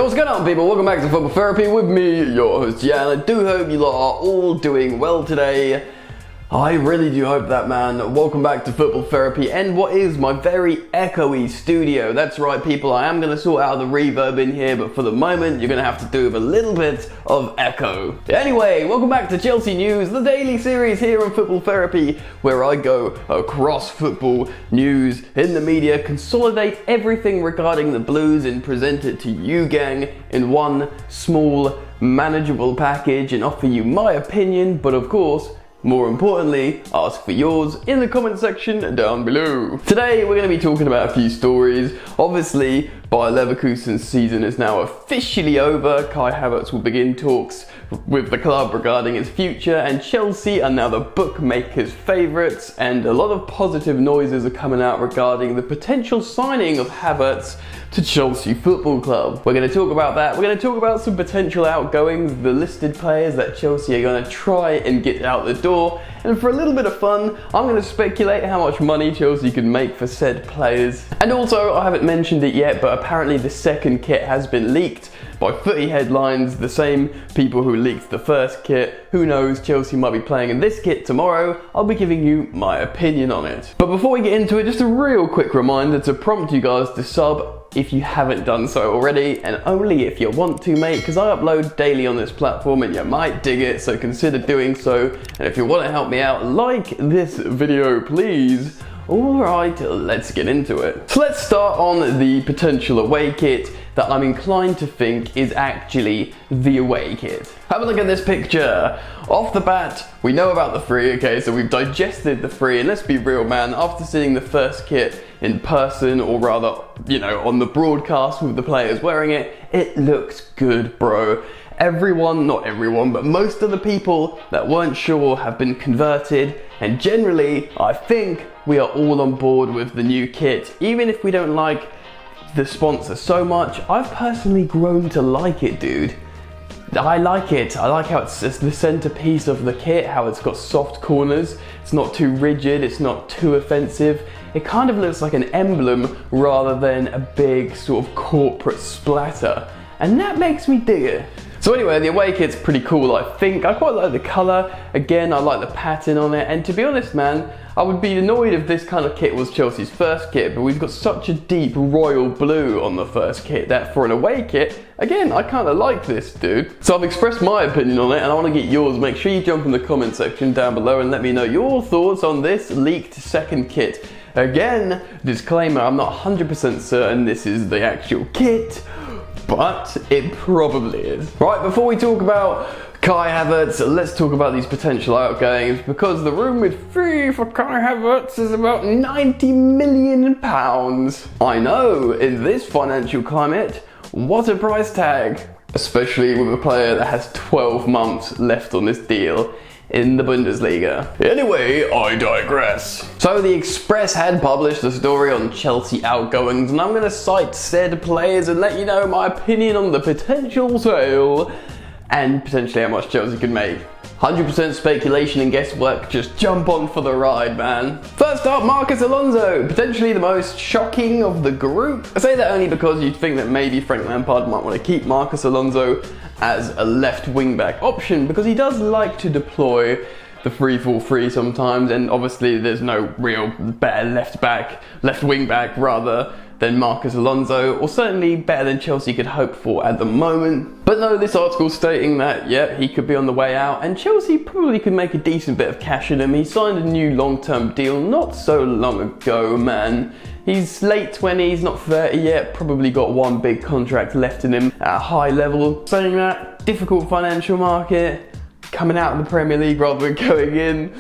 Yo, what's going on, people? Welcome back to Football Therapy with me, your host, yeah, and I do hope you lot are all doing well today. I really do hope that, man. Welcome back to Football Therapy and what is my very echoey studio. That's right, people, I am going to sort out the reverb in here, but for the moment, you're going to have to do with a little bit of echo. Anyway, welcome back to Chelsea News, the daily series here on Football Therapy, where I go across football news in the media, consolidate everything regarding the Blues and present it to you, gang, in one small, manageable package and offer you my opinion, but of course, more importantly, ask for yours in the comment section down below. Today we're going to be talking about a few stories. Obviously, Bayer Leverkusen's season is now officially over. Kai Havertz will begin talks with the club regarding his future, and Chelsea are now the bookmakers' favourites, and a lot of positive noises are coming out regarding the potential signing of Havertz to Chelsea Football Club. We're going to talk about that. We're going to talk about some potential outgoings, the listed players that Chelsea are going to try and get out the door, and for a little bit of fun, I'm going to speculate how much money Chelsea can make for said players. And also, I haven't mentioned it yet, but apparently the second kit has been leaked by footy headlines, the same people who leaked the first kit. Who knows, Chelsea might be playing in this kit tomorrow. I'll be giving you my opinion on it. But before we get into it, just a real quick reminder to prompt you guys to sub if you haven't done so already, and only if you want to, mate, because I upload daily on this platform and you might dig it, so consider doing so. And if you want to help me out, like this video, please. Alright, let's get into it. So let's start on the potential away kit that I'm inclined to think is actually the away kit. Have a look at this picture. Off the bat, we know about the free, okay, so we've digested the free, and let's be real, man, after seeing the first kit in person, or rather, you know, on the broadcast with the players wearing it, it looks good, bro. Everyone, not everyone, but most of the people that weren't sure have been converted, and generally, I think we are all on board with the new kit. Even if we don't like the sponsor so much, I've personally grown to like it, dude. I like it. I like how it's the centerpiece of the kit, how it's got soft corners. It's not too rigid, it's not too offensive. It kind of looks like an emblem rather than a big sort of corporate splatter. And that makes me dig it. So anyway, the away kit's pretty cool, I think. I quite like the colour. Again, I like the pattern on it. And to be honest, man, I would be annoyed if this kind of kit was Chelsea's first kit, but we've got such a deep royal blue on the first kit that for an away kit, again, I kind of like this, dude. So I've expressed my opinion on it, and I want to get yours. Make sure you jump in the comment section down below and let me know your thoughts on this leaked second kit. Again, disclaimer, I'm not 100% certain this is the actual kit, but it probably is. Right, before we talk about Kai Havertz, let's talk about these potential outgoings, because the rumoured fee for Kai Havertz is about £90 million. I know, in this financial climate, what a price tag. Especially with a player that has 12 months left on this deal in the Bundesliga. Anyway, I digress. So the Express had published a story on Chelsea outgoings, and I'm going to cite said players and let you know my opinion on the potential sale and potentially how much Chelsea could make. 100% speculation and guesswork, just jump on for the ride, man. First up, Marcos Alonso, potentially the most shocking of the group. I say that only because you'd think that maybe Frank Lampard might want to keep Marcos Alonso as a left wing back option, because he does like to deploy the 3-4-3 sometimes, and obviously there's no real better left wing back rather than Marcos Alonso, or certainly better than Chelsea could hope for at the moment. But no, this article's stating that, yeah, he could be on the way out, and Chelsea probably could make a decent bit of cash in him. He signed a new long-term deal not so long ago, man. He's late 20s, not 30 yet, probably got one big contract left in him at a high level. Saying that, difficult financial market, coming out of the Premier League rather than going in.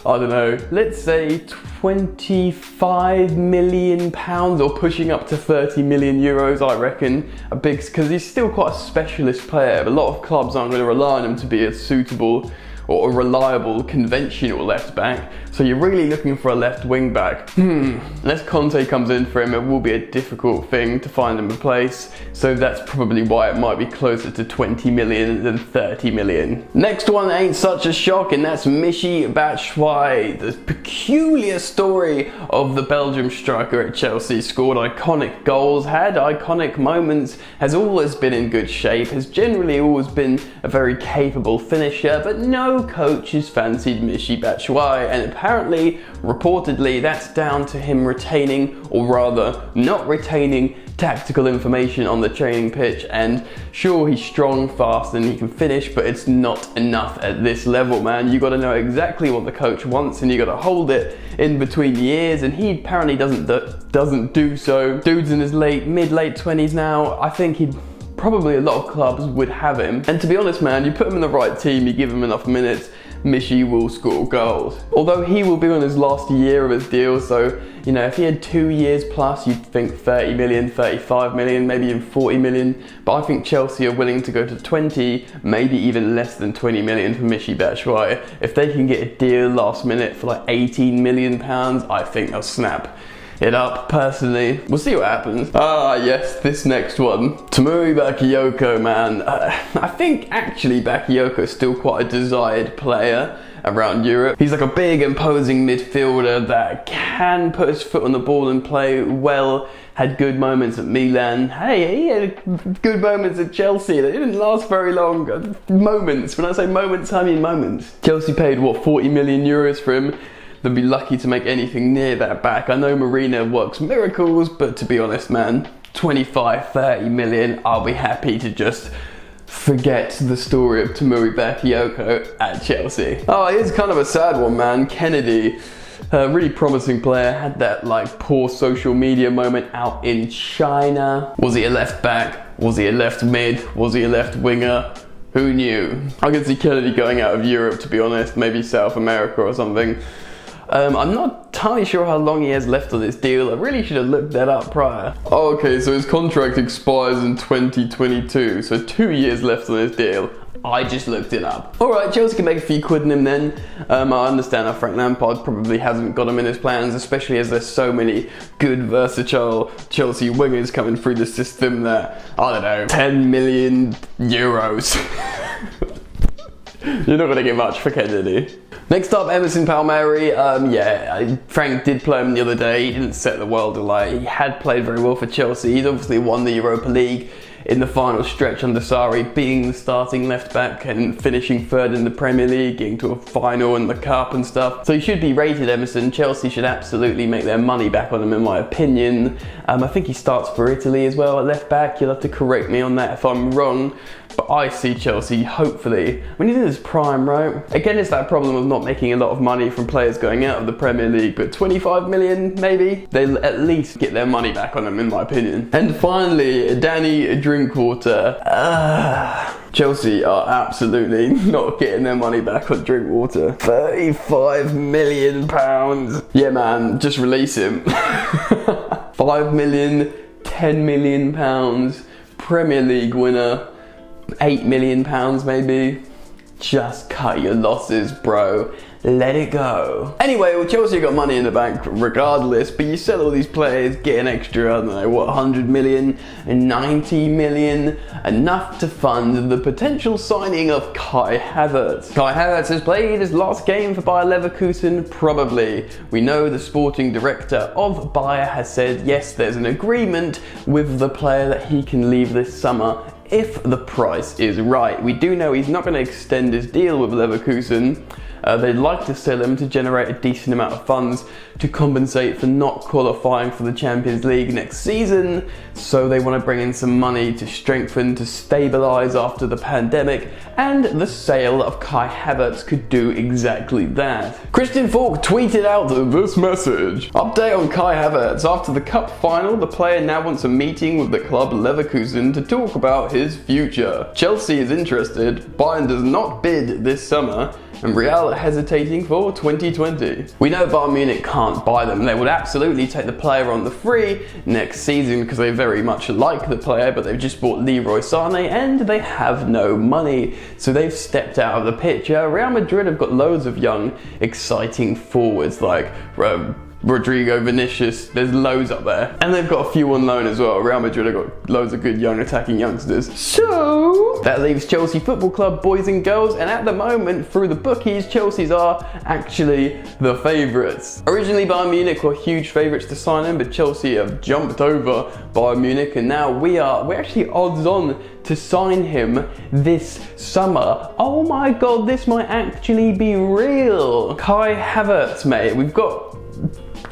I don't know, let's say £25 million or pushing up to 30 million euros, I reckon. A big, because he's still quite a specialist player. A lot of clubs aren't going to rely on him to be a suitable or a reliable, conventional left back. So you're really looking for a left wing back. Unless Conte comes in for him, it will be a difficult thing to find him a place. So that's probably why it might be closer to 20 million than 30 million. Next one ain't such a shock, and that's Michy Batshuayi. The peculiar story of the Belgium striker at Chelsea. Scored iconic goals, had iconic moments, has always been in good shape, has generally always been a very capable finisher, but no coach has fancied Michy Batshuayi, and apparently, reportedly, that's down to him retaining, or rather not retaining, tactical information on the training pitch. And sure, he's strong, fast, and he can finish, but it's not enough at this level, man. You got to know exactly what the coach wants, and you got to hold it in between the ears, and he apparently doesn't do so. Dude's in his mid-late 20s now. I think he'd probably, a lot of clubs would have him. And to be honest, man, you put him in the right team, you give him enough minutes, Michy will score goals. Although he will be on his last year of his deal, so, you know, if he had 2 years plus, you'd think 30 million, 35 million, maybe even 40 million. But I think Chelsea are willing to go to 20, maybe even less than 20 million for Michy Batshuayi. If they can get a deal last minute for like 18 million pounds, I think they'll snap it up, personally. We'll see what happens. Ah, yes, this next one. Timo Bakayoko, man. I think actually Bakayoko is still quite a desired player around Europe. He's like a big, imposing midfielder that can put his foot on the ball and play well. Had good moments at Milan. Hey, he had good moments at Chelsea. They didn't last very long. Moments. When I say moments, I mean moments. Chelsea paid, what, 40 million euros for him? They'll be lucky to make anything near that back. I know Marina works miracles, but to be honest, man, 25, 30 million, I'll be happy to just forget the story of Timo Bakayoko at Chelsea. Oh, here's kind of a sad one, man. Kennedy, a really promising player, had that like poor social media moment out in China. Was he a left back? Was he a left mid? Was he a left winger? Who knew? I can see Kennedy going out of Europe, to be honest, maybe South America or something. I'm not entirely sure how long he has left on this deal. I really should have looked that up prior. Oh, okay, so his contract expires in 2022, so 2 years left on his deal. I just looked it up. Alright, Chelsea can make a few quid in him then. I understand how Frank Lampard probably hasn't got him in his plans, especially as there's so many good, versatile Chelsea wingers coming through the system that, I don't know, 10 million euros. You're not going to get much for Kennedy. Next up, Emerson Palmieri. Frank did play him the other day. He didn't set the world alight. He had played very well for Chelsea. He's obviously won the Europa League in the final stretch under Sarri, being the starting left back and finishing third in the Premier League, getting to a final in the Cup and stuff. So he should be rated, Emerson. Chelsea should absolutely make their money back on him, in my opinion. I think he starts for Italy as well at left back. You'll have to correct me on that if I'm wrong. But I see Chelsea, hopefully, when he's in his prime, right? Again, it's that problem of not making a lot of money from players going out of the Premier League, but 25 million, maybe? They'll at least get their money back on him, in my opinion. And finally, Danny Drinkwater. Chelsea are absolutely not getting their money back on Drinkwater. 35 million pounds. Yeah, man, just release him. 5 million, 10 million pounds, Premier League winner. 8 million pounds maybe. Just cut your losses, bro. Let it go. Anyway, well, Chelsea got money in the bank regardless, but you sell all these players, get an extra, I don't know, what, 100 million, 90 million, enough to fund the potential signing of Kai Havertz. Kai Havertz has played his last game for Bayer Leverkusen, probably. We know the sporting director of Bayer has said, yes, there's an agreement with the player that he can leave this summer if the price is right. We do know he's not going to extend his deal with Leverkusen. They'd like to sell him to generate a decent amount of funds to compensate for not qualifying for the Champions League next season. So they want to bring in some money to strengthen, to stabilise after the pandemic, and the sale of Kai Havertz could do exactly that. Christian Falk tweeted out this message. Update on Kai Havertz. After the Cup final, the player now wants a meeting with the club Leverkusen to talk about his future. Chelsea is interested. Bayern does not bid this summer, and Real are hesitating for 2020. We know Bayern Munich can't buy them. They would absolutely take the player on the free next season because they very much like the player, but they've just bought Leroy Sané and they have no money. So they've stepped out of the picture. Real Madrid have got loads of young, exciting forwards like Rodrigo, Vinicius, there's loads up there. And they've got a few on loan as well. Real Madrid have got loads of good young attacking youngsters. So that leaves Chelsea Football Club, boys and girls, and at the moment, through the bookies, Chelsea's are actually the favourites. Originally, Bayern Munich were huge favourites to sign him, but Chelsea have jumped over Bayern Munich, and now we're actually odds on to sign him this summer. Oh my god, this might actually be real. Kai Havertz, mate. We've got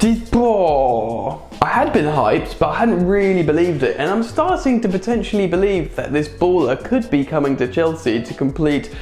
I had been hyped, but I hadn't really believed it, and I'm starting to potentially believe that this baller could be coming to Chelsea to complete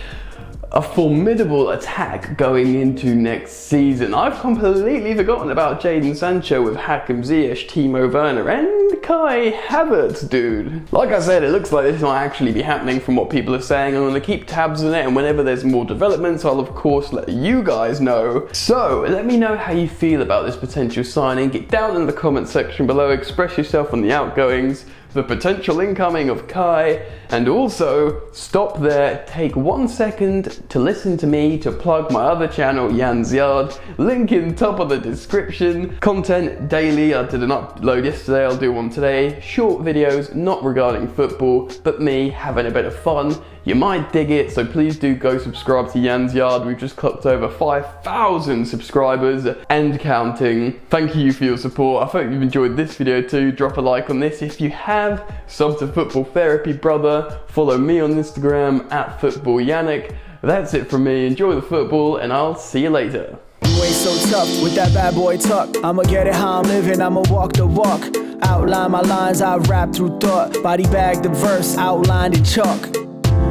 a formidable attack going into next season. I've completely forgotten about Jadon Sancho with Hakim Ziyech, Timo Werner, and Kai Havertz, dude. Like I said, it looks like this might actually be happening from what people are saying. I'm gonna keep tabs on it, and whenever there's more developments, I'll of course let you guys know. So, let me know how you feel about this potential signing. Get down in the comment section below, express yourself on the outgoings, the potential incoming of Kai, and also stop there, take 1 second to listen to me to plug my other channel, Yan's Yard, link in top of the description. Content daily. I did an upload yesterday, I'll do one today. Short videos, not regarding football, but me having a bit of fun. You might dig it, so please do go subscribe to Yan's Yard. We've just clocked over 5,000 subscribers and counting. Thank you for your support. I hope you've enjoyed this video too. Drop a like on this if you have. Sub to Football Therapy Brother. Follow me on Instagram at Football Yannick. That's it from me. Enjoy the football, and I'll see you later. You ain't so tough with that bad boy tuck. I'ma get it how I'm living, I'ma walk the walk. Outline my lines, I rap through thought. Body bag the verse, outlined in chalk.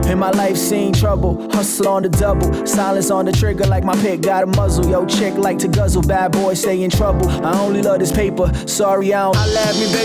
In my life seen trouble, hustle on the double. Silence on the trigger like my pick got a muzzle. Yo chick like to guzzle, bad boy stay in trouble. I only love this paper, sorry I don't. I laugh me, baby.